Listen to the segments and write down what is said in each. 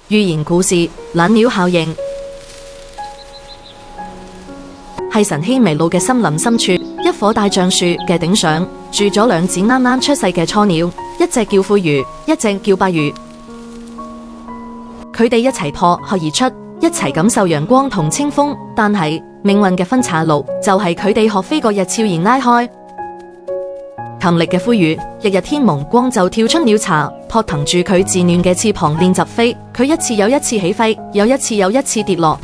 寓言故事懶鳥效應。係神羲微路嘅森林深處，一棵大橡樹嘅頂上住咗兩隻啱啱出世嘅雛鳥，一隻叫灰魚，一隻叫白魚。佢哋一齊破殼而出，一齊感受陽光同清風，但係命運嘅分岔路就係佢哋學飛嗰日悄然拉開。勤力嘅灰魚，日日天蒙光就跳出鳥巢，撲騰住佢自嫩嘅翅膀練習飛。佢一次又一次起飛，又一次又一次跌落。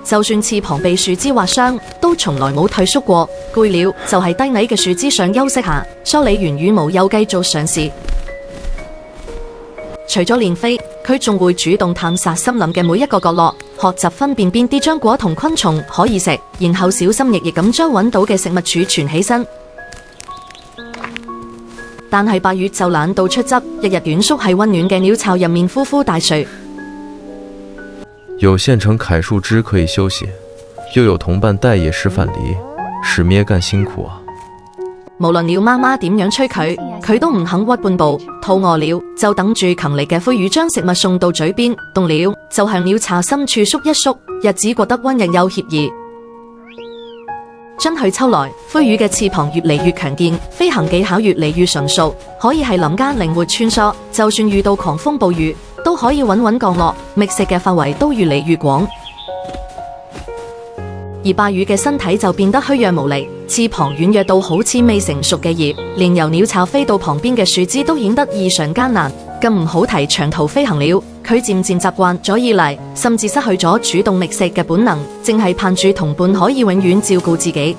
就算翅膀被樹枝劃傷，都從來冇退縮過。攰了就係低矮嘅樹枝上休息下，梳理完羽毛又繼續嘗試。除咗練飛，佢仲會主動探索森林嘅每一個角落，學習分辨邊啲漿果同昆蟲可以食，然後小心翼翼咁將揾到嘅食物儲存起身。但係白魚就懶到出汁，日日蜷縮喺溫暖嘅鳥巢入面呼呼大睡。有現成楷樹枝可以休息，又有同伴帶野時返離，使咩幹辛苦啊！無論鳥媽媽點樣催佢，佢都唔肯屈半步。肚餓了就等住勤力嘅灰魚將食物送到嘴邊，凍了就向鳥巢深處縮一縮，日子過得溫日又愜意。春去秋來，灰魚嘅翅膀越嚟越強健，飛行技巧越嚟越純熟，可以喺林間靈活穿梭，就算遇到狂風暴雨，都可以穩穩降落，覓食嘅範圍都越嚟越廣。而白魚嘅身體就變得虛弱無力，翅膀軟弱到好似未成熟嘅葉，連由鳥巢飛到旁邊嘅樹枝都顯得異常艱難，更唔好提長途飛行了。佢漸漸習慣咗依賴，甚至失去咗主動覓食嘅本能，淨係盼住同伴可以永遠照顧自己。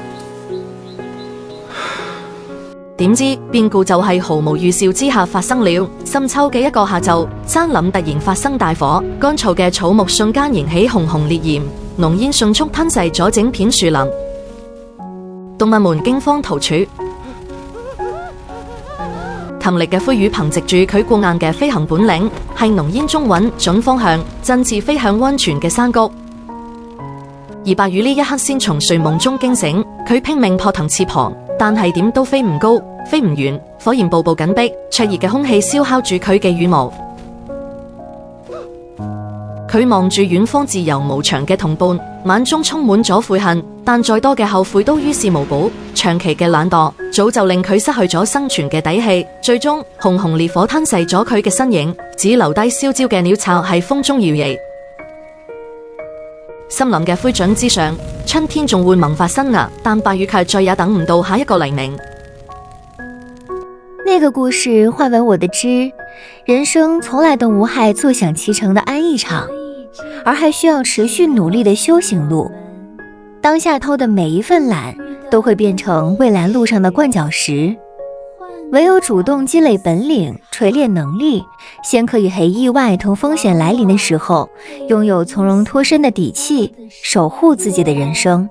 點知變故就係毫無預兆之下發生了。深秋嘅一個下晝，山林突然發生大火，乾燥嘅草木瞬間燃起熊熊烈焰，濃煙迅速吞噬咗整片樹林，動物們驚慌逃竄。勤力嘅灰魚憑藉住佢過硬嘅飛行本領，喺濃煙中揾準方向，振翅飛向安全嘅山谷。而白魚呢一刻先從睡夢中驚醒，佢拼命撲騰翅膀，但係點都飛唔高，飛唔遠。火焰步步緊逼，灼熱嘅空氣燒烤住佢嘅羽毛。佢望住遠方自由無常嘅同伴，眼中充滿咗悔恨，但再多嘅後悔都於事無補。長期嘅懶惰早就令佢失去咗生存嘅底氣，最終熊熊烈火吞噬咗佢嘅身影，只留低燒焦嘅鳥巢喺風中搖曳。森林嘅灰燼之上，春天仲會萌發新芽，但白魚卻再也等唔到下一個黎明。那個故事換為我的知，人生從來都無害坐享其成的安逸場，而還需要持續努力的修行路。當下偷的每一份懶，都會變成未來路上的絆腳石。唯有主動積累本領，錘煉能力，先可以喺意外同風險來臨的時候，擁有從容脫身的底氣，守護自己的人生。